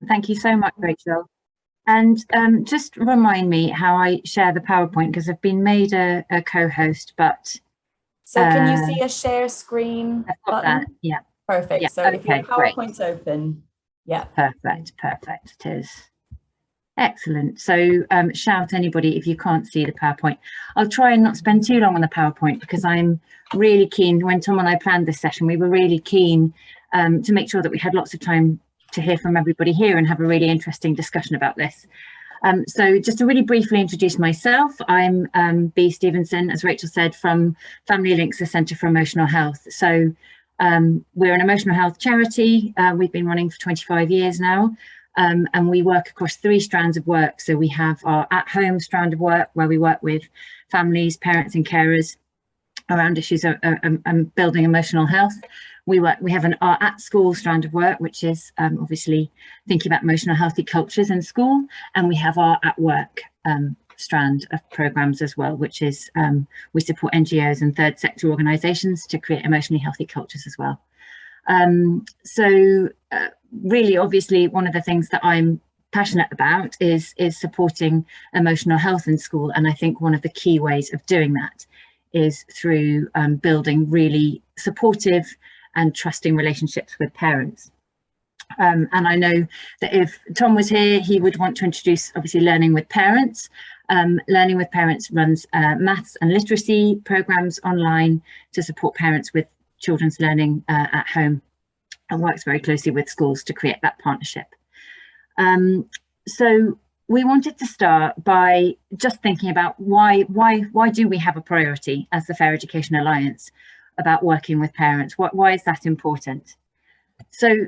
Thank you so much, Rachel. And just remind me how I share the PowerPoint, because I've been made a co-host, but so can you see a share screen button? That, yeah. Perfect. Yeah, so okay, if your PowerPoint's open, yeah. Perfect, it is. Excellent. So shout anybody if you can't see the PowerPoint. I'll try and not spend too long on the PowerPoint, because I'm really keen. When Tom and I planned this session, we were really keen to make sure that we had lots of time to hear from everybody here and have a really interesting discussion about this. So just to really briefly introduce myself, I'm Bea Stevenson, as Rachel said, from Family Links, the Centre for Emotional Health. So we're an emotional health charity. We've been running for 25 years now, and we work across 3 strands of work. So we have our at-home strand of work, where we work with families, parents and carers around issues of building emotional health. We have our at-school strand of work, which is obviously thinking about emotional healthy cultures in school, and we have our at-work strand of programs as well, which is we support NGOs and third sector organisations to create emotionally healthy cultures as well. Really, obviously, one of the things that I'm passionate about is supporting emotional health in school, and I think one of the key ways of doing that is through building really supportive and trusting relationships with parents. And I know that if Tom was here, he would want to introduce, obviously, Learning with Parents. Learning with Parents runs maths and literacy programs online to support parents with children's learning at home, and works very closely with schools to create that partnership. So we wanted to start by just thinking about why do we have a priority as the Fair Education Alliance about working with parents? Why is that important? So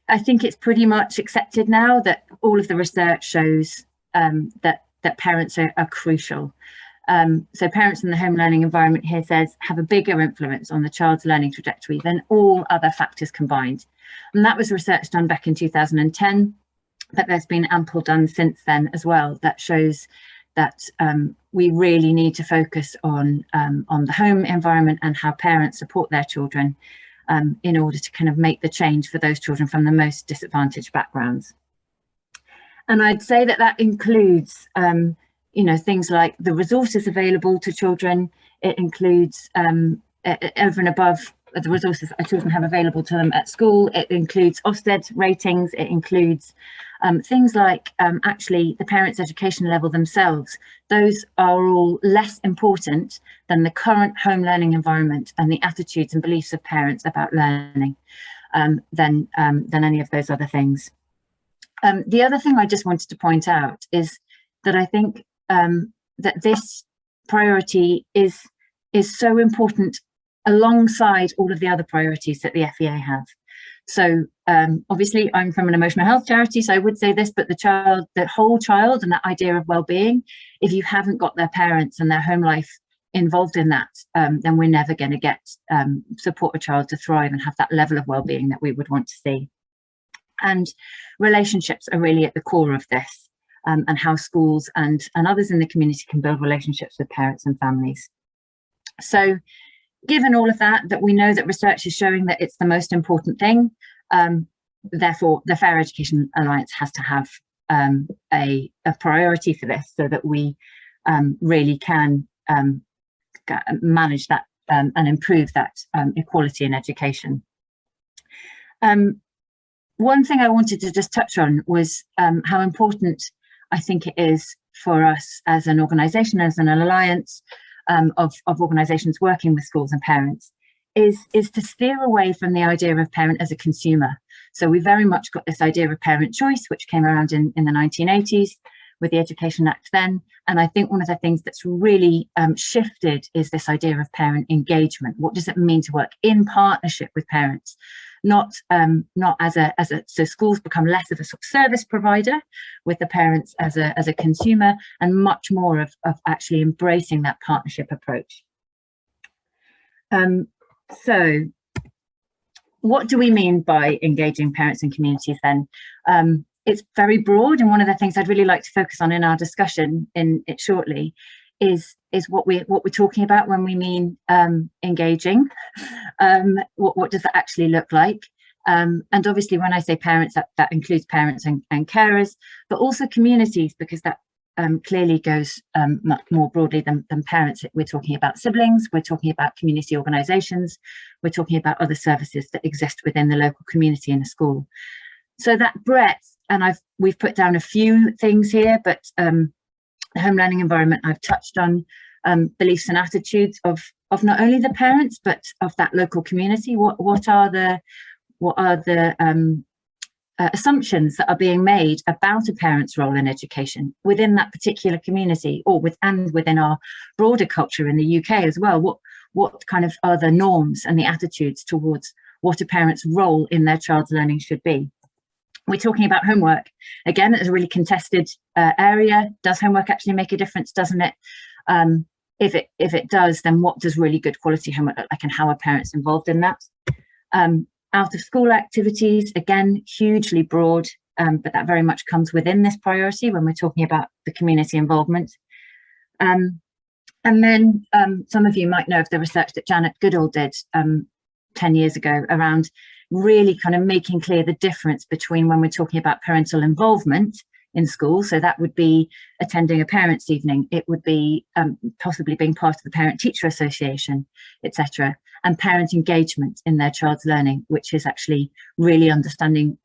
I think it's pretty much accepted now that all of the research shows that parents are crucial. So parents in the home learning environment here says have a bigger influence on the child's learning trajectory than all other factors combined. And that was research done back in 2010, but there's been ample done since then as well that shows that we really need to focus on the home environment and how parents support their children in order to kind of make the change for those children from the most disadvantaged backgrounds. And I'd say that that includes things like the resources available to children. It includes over and above the resources that children have available to them at school. It includes Ofsted ratings. It includes things like actually the parents' education level themselves. Those are all less important than the current home learning environment and the attitudes and beliefs of parents about learning than any of those other things. The other thing I just wanted to point out is that I think that this priority is so important alongside all of the other priorities that the FEA have. So obviously I'm from an emotional health charity, so I would say this, but the whole child and that idea of well-being, if you haven't got their parents and their home life involved in that, then we're never going to get support a child to thrive and have that level of well-being that we would want to see. And relationships are really at the core of this, and how schools and others in the community can build relationships with parents and families. So given all of that we know that research is showing that it's the most important thing, therefore the Fair Education Alliance has to have a priority for this, so that we really can manage that and improve that equality in education. One thing I wanted to just touch on was how important I think it is for us as an organisation, as an alliance of organisations working with schools and parents, is to steer away from the idea of parent as a consumer. So we very much got this idea of parent choice, which came around in the 1980s with the Education Act then. And I think one of the things that's really shifted is this idea of parent engagement. What does it mean to work in partnership with parents? Not so schools become less of a sort of service provider with the parents as a consumer, and much more of actually embracing that partnership approach. So what do we mean by engaging parents and communities then? It's very broad, and one of the things I'd really like to focus on in our discussion in it shortly is what we're talking about when we mean engaging. What does that actually look like? And obviously, when I say parents, that includes parents and carers, but also communities, because that clearly goes much more broadly than parents. We're talking about siblings, we're talking about community organisations, we're talking about other services that exist within the local community in a school. So that breadth, and we've put down a few things here, but the home learning environment I've touched on, beliefs and attitudes of not only the parents but of that local community. What are the assumptions that are being made about a parent's role in education within that particular community, or within our broader culture in the UK as well? What kind of are the norms and the attitudes towards what a parent's role in their child's learning should be? We're talking about homework. Again, it's a really contested area. Does homework actually make a difference? Doesn't it? If it does, then what does really good quality homework look like, and how are parents involved in that? Out of school activities, again, hugely broad, but that very much comes within this priority when we're talking about the community involvement. And then some of you might know of the research that Janet Goodall did 10 years ago around really kind of making clear the difference between when we're talking about parental involvement in school. So that would be attending a parents' evening, it would be possibly being part of the parent-teacher association, etc., and parent engagement in their child's learning, which is actually really understanding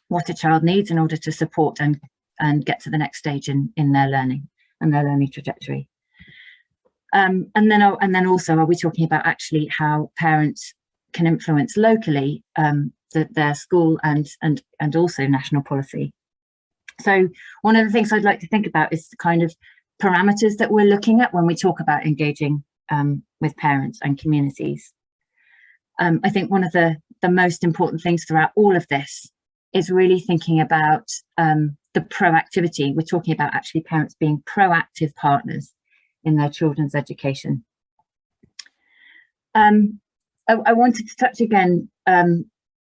what a child needs in order to support and get to the next stage in their learning and their learning trajectory. And then also, are we talking about actually how parents can influence locally their school and also national policy? So one of the things I'd like to think about is the kind of parameters that we're looking at when we talk about engaging with parents and communities. I think one of the most important things throughout all of this is really thinking about the proactivity. We're talking about actually parents being proactive partners in their children's education. I wanted to touch again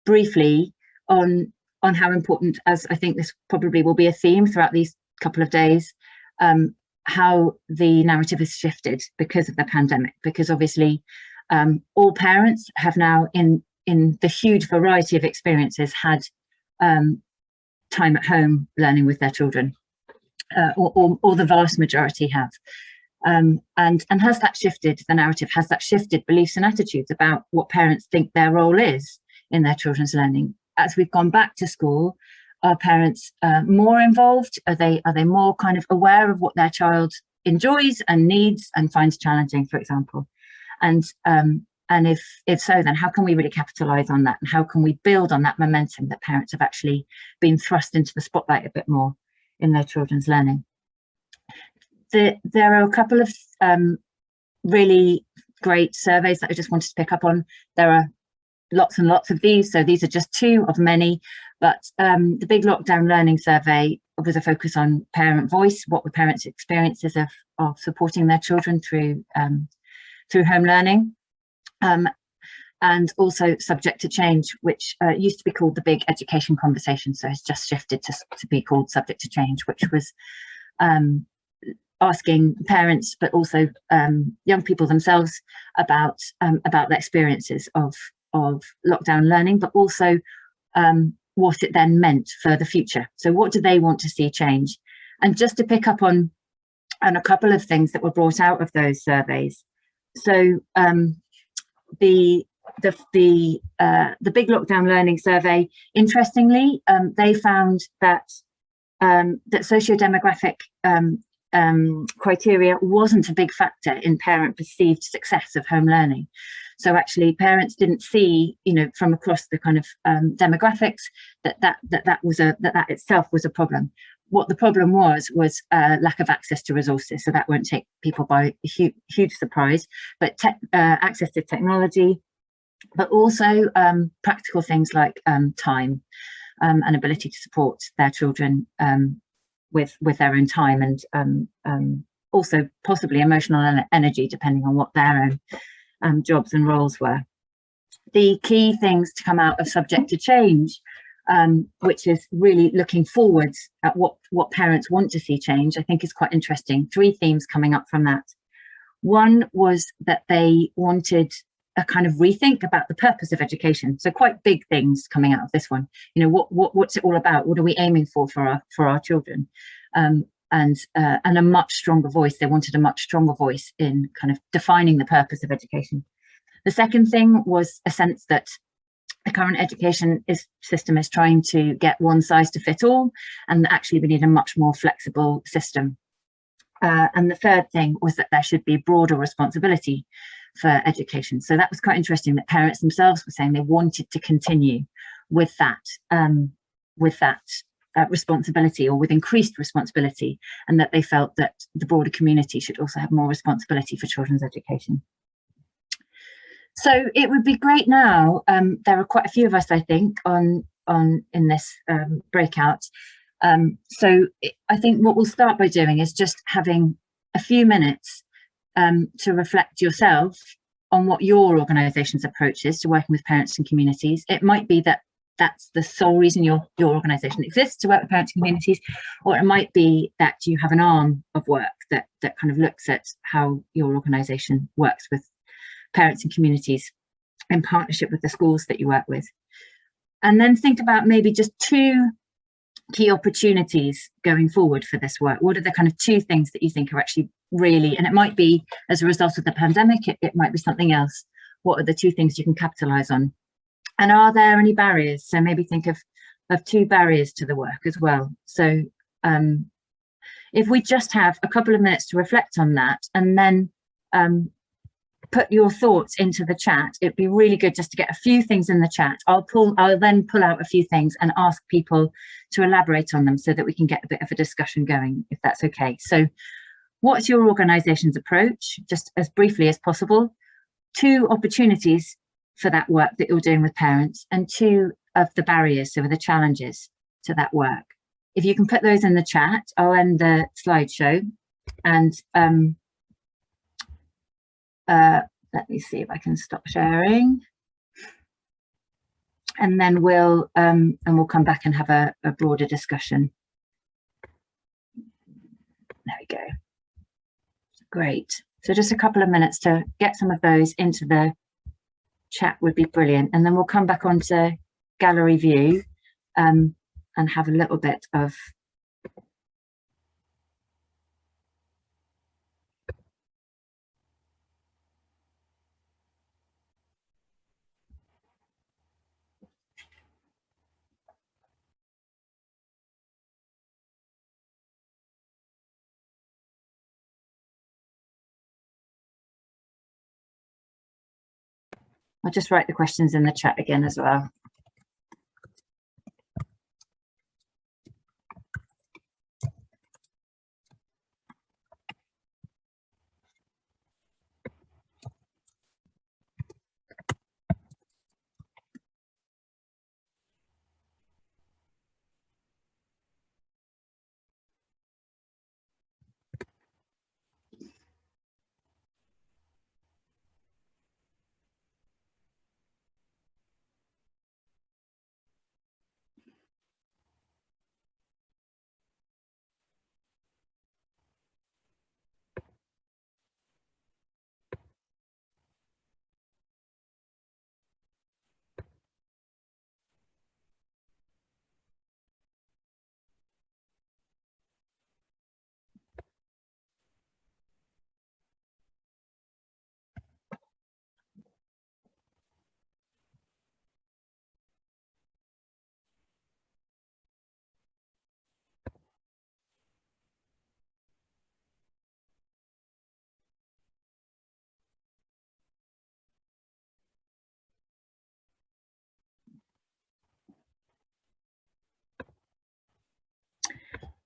briefly on how important, as I think this probably will be a theme throughout these couple of days, how the narrative has shifted because of the pandemic, because obviously all parents have now in the huge variety of experiences had time at home learning with their children, or the vast majority have. And has that shifted the narrative? Has that shifted beliefs and attitudes about what parents think their role is in their children's learning? As we've gone back to school, are parents more involved? Are they more kind of aware of what their child enjoys and needs and finds challenging, for example? And if so, then how can we really capitalise on that? And how can we build on that momentum that parents have actually been thrust into the spotlight a bit more in their children's learning? There are a couple of really great surveys that I just wanted to pick up on. There are lots and lots of these, so these are just two of many, but the Big Lockdown Learning Survey was a focus on parent voice. What were parents' experiences of supporting their children through home learning, and also subject to change, which used to be called the Big Education Conversation, so it's just shifted to be called subject to change, which was asking parents, but also young people themselves about their experiences of lockdown learning, but also what it then meant for the future. So what do they want to see change? And just to pick up on a couple of things that were brought out of those surveys. So the Big Lockdown Learning Survey, interestingly, they found that socio-demographic criteria wasn't a big factor in parent perceived success of home learning. So actually parents didn't see, from across the kind of demographics that itself was a problem. What the problem was lack of access to resources. So that won't take people by a huge surprise, but access to technology, but also practical things like time and ability to support their children with their own time, and also possibly emotional energy, depending on what their own jobs and roles were. The key things to come out of subject to change, which is really looking forwards at what parents want to see change, I think is quite interesting. 3 themes coming up from that. One was that they wanted a kind of rethink about the purpose of education. So quite big things coming out of this one. You know, what's it all about? What are we aiming for our children? And a much stronger voice. They wanted a much stronger voice in kind of defining the purpose of education. The second thing was a sense that the current education system is trying to get one size to fit all, and actually we need a much more flexible system. And the third thing was that there should be broader responsibility for education. So that was quite interesting that parents themselves were saying they wanted to continue with that responsibility, or with increased responsibility, and that they felt that the broader community should also have more responsibility for children's education. So it would be great now, there are quite a few of us, I think, in this breakout. So I think what we'll start by doing is just having a few minutes to reflect yourself on what your organisation's approach is to working with parents and communities. It might be that that's the sole reason your organisation exists, to work with parents and communities, or it might be that you have an arm of work that kind of looks at how your organisation works with parents and communities in partnership with the schools that you work with. And then think about maybe just 2 key opportunities going forward for this work. What are the kind of 2 things that you think are actually really, and it might be as a result of the pandemic, it might be something else. What are the 2 things you can capitalise on? And are there any barriers? So maybe think of 2 barriers to the work as well. So if we just have a couple of minutes to reflect on that, and then put your thoughts into the chat, it'd be really good just to get a few things in the chat. I'll then pull out a few things and ask people to elaborate on them so that we can get a bit of a discussion going, if that's okay. So what's your organisation's approach, just as briefly as possible? 2 opportunities for that work that you're doing with parents, and 2 of the barriers, so the challenges to that work. If you can put those in the chat, I'll end the slideshow, and let me see if I can stop sharing, and then we'll come back and have a broader discussion. There we go. Great. So just a couple of minutes to get some of those into the chat would be brilliant, and then we'll come back onto gallery view and have a little bit of I'll just write the questions in the chat again as well.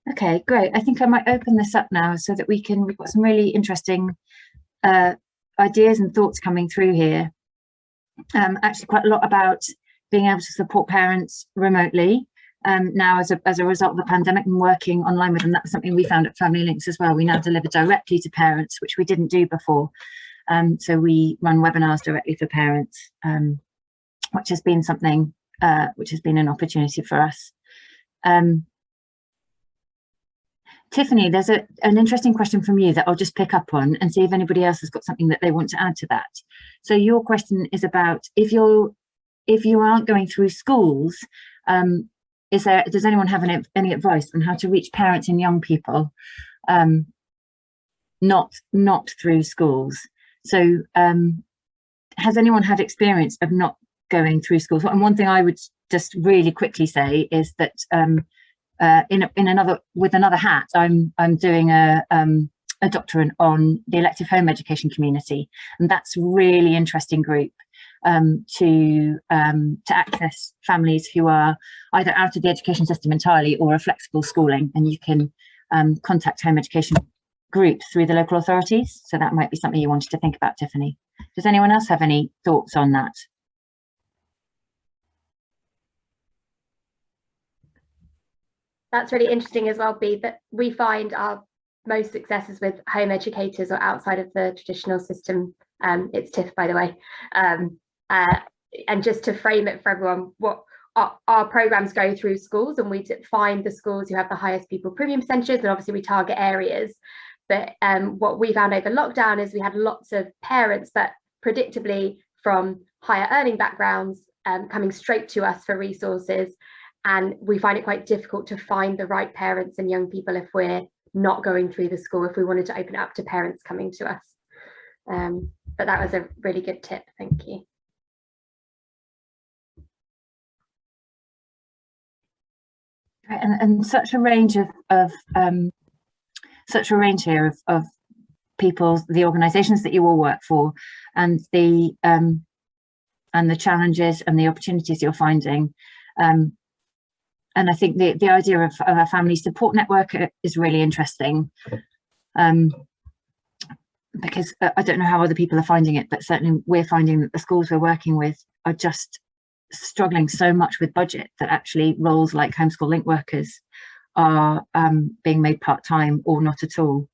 Okay, great. I think I might open this up now so that we've got some really interesting ideas and thoughts coming through here. Actually quite a lot about being able to support parents remotely now as a result of the pandemic, and working online with them. That's something we found at Family Links as well. We now deliver directly to parents, which we didn't do before. So we run webinars directly for parents, which has been something, which has been an opportunity for us. Tiffany, there's an interesting question from you that I'll just pick up on and see if anybody else has got something that they want to add to that. So your question is about if you aren't going through schools, does anyone have any advice on how to reach parents and young people not through schools? So has anyone had experience of not going through schools? And one thing I would just really quickly say is that with another hat, I'm doing a doctorate on the elective home education community, and that's a really interesting group to access families who are either out of the education system entirely or are flexible schooling, and you can contact home education groups through the local authorities. So that might be something you wanted to think about, Tiffany. Does anyone else have any thoughts on that? That's really interesting as well, B, that we find our most successes with home educators or outside of the traditional system. It's Tiff, by the way. And just to frame it for everyone, what our programs go through schools, and we find the schools who have the highest pupil premium percentages, and obviously we target areas. But what we found over lockdown is we had lots of parents, but predictably from higher earning backgrounds, coming straight to us for resources. And we find it quite difficult to find the right parents and young people if we're not going through the school, if we wanted to open it up to parents coming to us. But that was a really good tip. Thank you. And such a range here of people, the organisations that you all work for, and the challenges and the opportunities you're finding. And I think the idea of a family support network is really interesting, because I don't know how other people are finding it, but certainly we're finding that the schools we're working with are just struggling so much with budget that actually roles like homeschool link workers are being made part-time or not at all.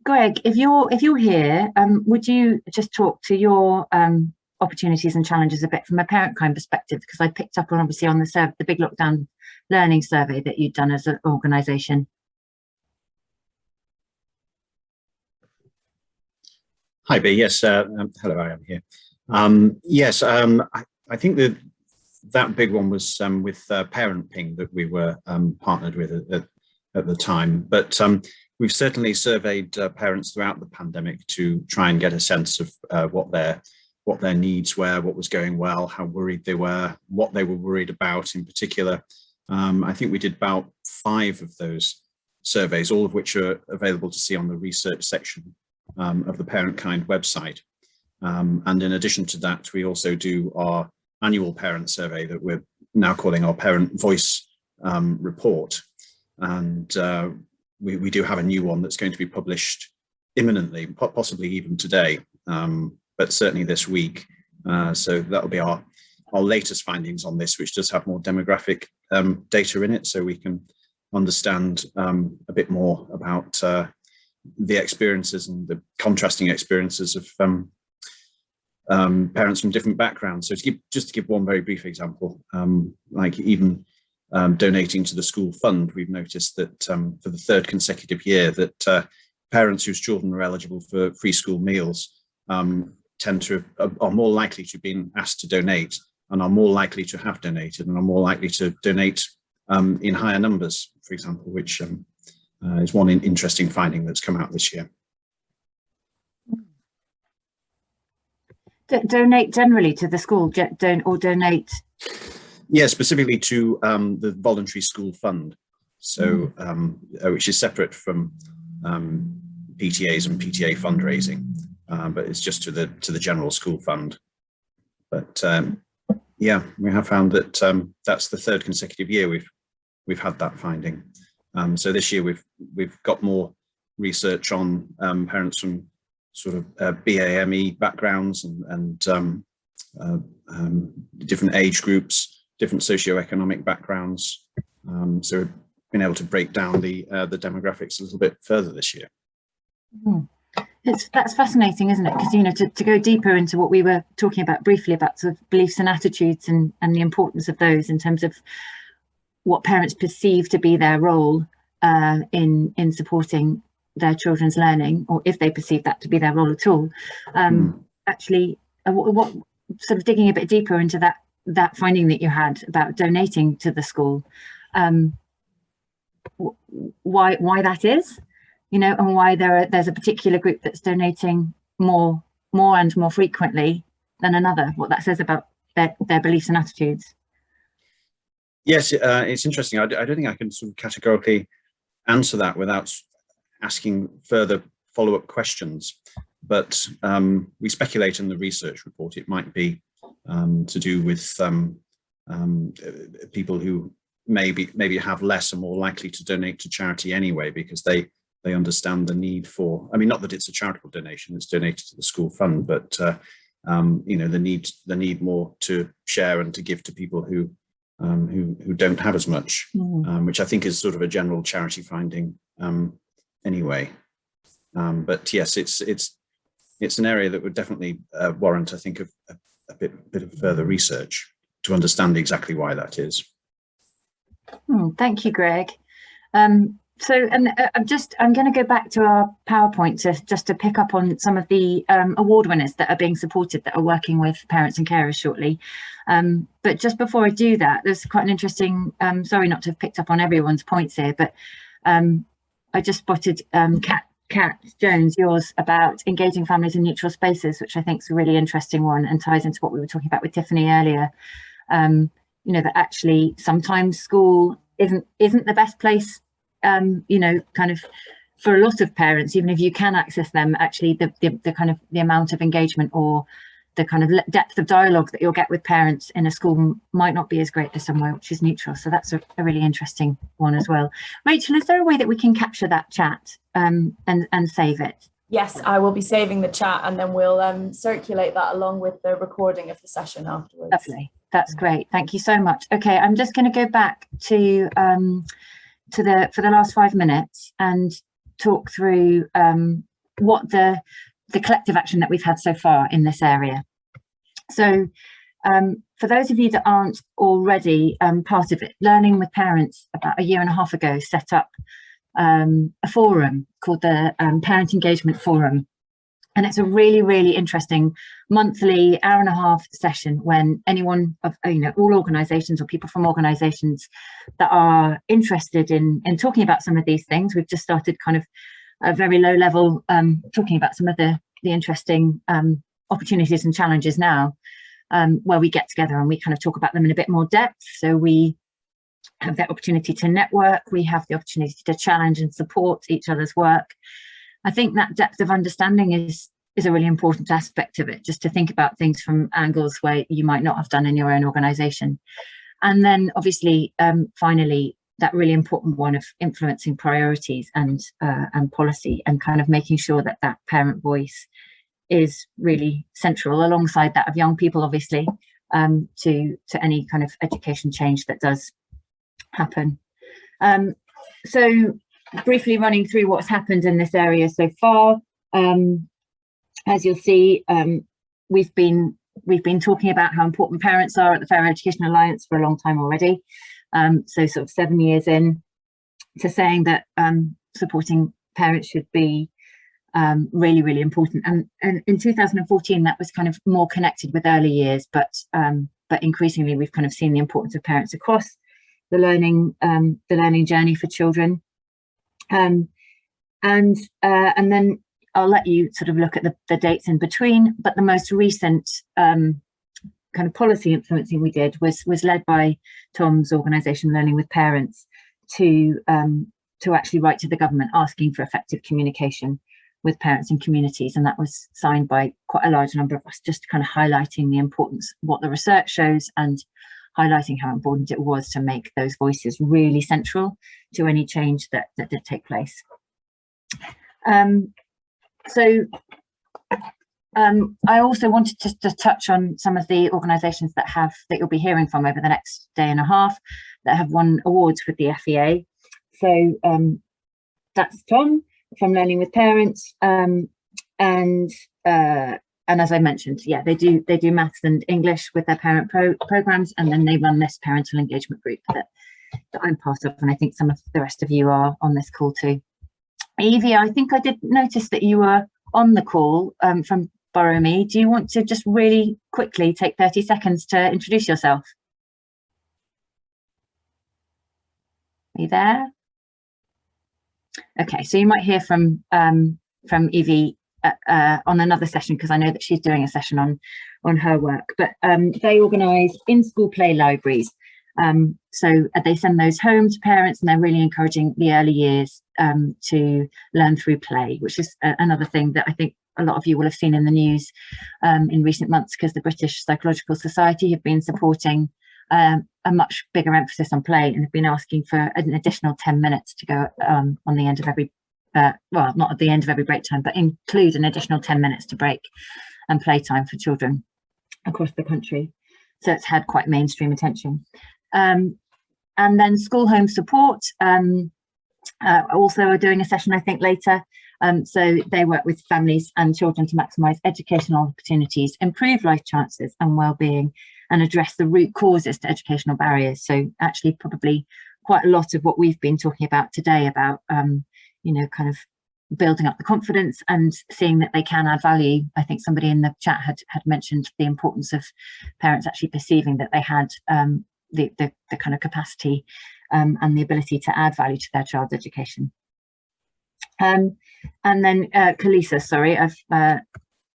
Greg, if you're here, would you just talk to your opportunities and challenges a bit from a parent kind perspective? Because I picked up on, obviously, on the Big Lockdown Learning Survey that you'd done as an organisation. Hi, B. Yes, hello, I am here. Yes, I think that big one was with Parent Ping that we were partnered with at the time. But we've certainly surveyed parents throughout the pandemic to try and get a sense of what their needs were, what was going well, how worried they were, what they were worried about in particular. I think we did about 5 of those surveys, all of which are available to see on the research section of the Parent Kind website. And in addition to that, we also do our annual parent survey that we're now calling our Parent Voice report. And we do have a new one that's going to be published imminently, possibly even today, but certainly this week. So that'll be our latest findings on this, which does have more demographic data in it, so we can understand a bit more about the experiences and the contrasting experiences of parents from different backgrounds. So just to give one very brief example, like even donating to the school fund, we've noticed that for the 3rd consecutive year that parents whose children are eligible for free school meals are more likely to have been asked to donate, and are more likely to have donated, and are more likely to donate in higher numbers, for example, which is one interesting finding that's come out this year. Donate generally to the school, donate? Yeah, specifically to the voluntary school fund, so which is separate from PTAs and PTA fundraising, but it's just to the general school fund. But yeah, we have found that that's the 3rd consecutive year we've had that finding. So this year we've got more research on parents from sort of BAME backgrounds and different age groups, different socioeconomic backgrounds. So we've been able to break down the demographics a little bit further this year. That's fascinating, isn't it? Because, you know, to go deeper into what we were talking about briefly about sort of beliefs and attitudes and the importance of those in terms of what parents perceive to be their role in supporting their children's learning, or if they perceive that to be their role at all. Actually, what sort of digging a bit deeper into that finding that you had about donating to the school, why that is, you know, and why there's a particular group that's donating more and more frequently than another, what that says about their beliefs and attitudes. Yes, it's interesting. I don't think I can sort of categorically answer that without asking further follow-up questions. But we speculate in the research report it might be to do with people who maybe have less and more likely to donate to charity anyway, because they understand the need for, I mean, not that it's a charitable donation, it's donated to the school fund, but you know, the need more to share and to give to people who don't have as much, which I think is sort of a general charity finding anyway. But yes, it's an area that would definitely warrant, I think, a bit of further research to understand exactly why that is. Thank you, Greg. So, and I'm going to go back to our PowerPoint to pick up on some of the award winners that are being supported that are working with parents and carers shortly. But just before I do that, there's quite an interesting, sorry not to have picked up on everyone's points here, but I just spotted Kat Jones, yours about engaging families in neutral spaces, which I think is a really interesting one and ties into what we were talking about with Tiffany earlier. You know, that actually sometimes school isn't the best place, you know, kind of for a lot of parents, even if you can access them, actually the kind of the amount of engagement or the kind of depth of dialogue that you'll get with parents in a school might not be as great as somewhere which is neutral. So that's a really interesting one as well. Rachel, is there a way that we can capture that chat and save it? Yes, I will be saving the chat and then we'll circulate that along with the recording of the session afterwards. Lovely, that's great. Thank you so much. Okay, I'm just going to go back to for the last 5 minutes and talk through what the collective action that we've had so far in this area. So for those of you that aren't already part of it, Learning with Parents about 1.5 years ago set up a forum called the Parent Engagement Forum. And it's a really, really interesting monthly 1.5 hour session when anyone of, you know, all organisations or people from organisations that are interested in talking about some of these things. We've just started kind of a very low level talking about some of the interesting opportunities and challenges now, where we get together and we kind of talk about them in a bit more depth. So we have the opportunity to network, we have the opportunity to challenge and support each other's work. I think that depth of understanding is a really important aspect of it, just to think about things from angles where you might not have done in your own organisation. And then obviously, finally, that really important one of influencing priorities and policy, and kind of making sure that that parent voice is really central alongside that of young people, obviously, to any kind of education change that does happen. So briefly running through what's happened in this area so far. As you'll see, we've been talking about how important parents are at the Fairer Education Alliance for a long time already. So sort of 7 years in to saying that supporting parents should be really, really important. And in 2014, that was kind of more connected with early years, but increasingly we've kind of seen the importance of parents across the learning journey for children. And then I'll let you sort of look at the dates in between, but the most recent kind of policy influencing we did was led by Tom's organisation, Learning with Parents, to actually write to the government asking for effective communication with parents and communities, and that was signed by quite a large number of us, just kind of highlighting the importance, what the research shows, and highlighting how important it was to make those voices really central to any change that did take place. So I also wanted to touch on some of the organisations that you'll be hearing from over the next 1.5 days that have won awards with the FEA. So that's Tom from Learning with Parents, And as I mentioned, yeah, they do maths and English with their parent programs, and then they run this parental engagement group that I'm part of, and I think some of the rest of you are on this call too. Evie, I think I did notice that you were on the call from Borrow Me. Do you want to just really quickly take 30 seconds to introduce yourself? Are you there? Okay, so you might hear from Evie on another session, because I know that she's doing a session on her work. But they organise in-school play libraries. So they send those home to parents, and they're really encouraging the early years to learn through play, which is another thing that I think a lot of you will have seen in the news in recent months, because the British Psychological Society have been supporting a much bigger emphasis on play, and have been asking for an additional 10 minutes to go on the end of every, well, not at the end of every break time, but include an additional 10 minutes to break and playtime for children across the country. So it's had quite mainstream attention. And then school home support also are doing a session, I think, later. So they work with families and children to maximise educational opportunities, improve life chances and well-being, and address the root causes to educational barriers. So actually probably quite a lot of what we've been talking about today about, you know, kind of building up the confidence and seeing that they can add value. I think somebody in the chat had mentioned the importance of parents actually perceiving that they had the kind of capacity and the ability to add value to their child's education. And then Kalisa, sorry, I've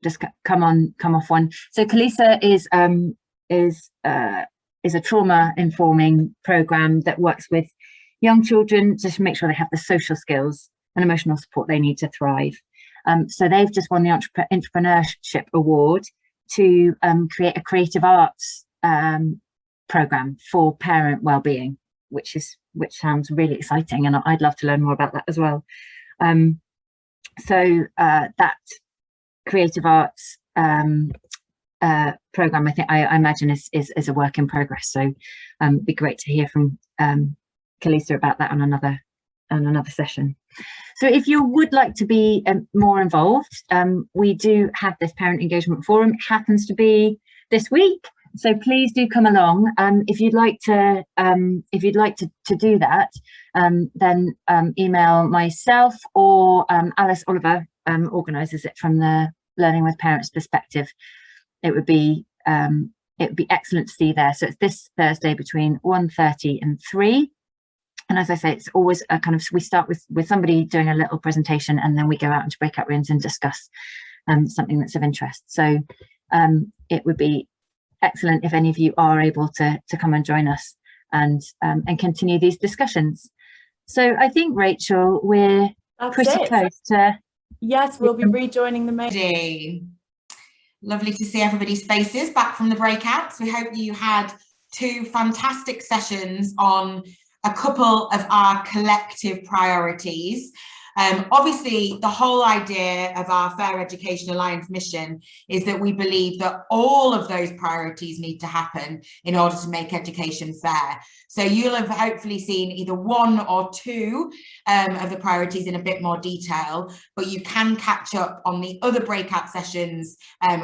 just come off one. So Kalisa is a trauma informing program that works with young children just to make sure they have the social skills and emotional support they need to thrive. So they've just won the Entrepreneurship Award to create a creative arts program for parent wellbeing, which sounds really exciting, and I'd love to learn more about that as well. So that creative arts program, I think I imagine is a work in progress. So it'd be great to hear from Kalisa about that on another session. So if you would like to be more involved, we do have this parent engagement forum. It happens to be this week, so please do come along. If you'd like to do that, then email myself, or Alice Oliver organises it from the Learning with Parents perspective. It would be excellent to see you there. So it's this Thursday between 1:30 and 3. And as I say, it's always a kind of, we start with somebody doing a little presentation, and then we go out into breakout rooms and discuss something that's of interest. So it would be excellent if any of you are able to come and join us and continue these discussions. So I think, Rachel, we're pretty close to. Yes, we'll be rejoining the main. Lovely to see everybody's faces back from the breakouts. We hope you had 2 fantastic sessions on a couple of our collective priorities. Obviously, the whole idea of our Fair Education Alliance mission is that we believe that all of those priorities need to happen in order to make education fair. So you'll have hopefully seen either 1 or 2 of the priorities in a bit more detail, but you can catch up on the other breakout sessions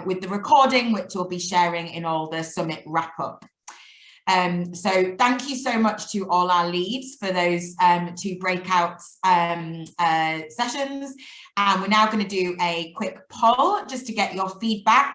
with the recording, which we'll be sharing in all the summit wrap up. So thank you so much to all our leads for those 2 breakout sessions. And we're now going to do a quick poll just to get your feedback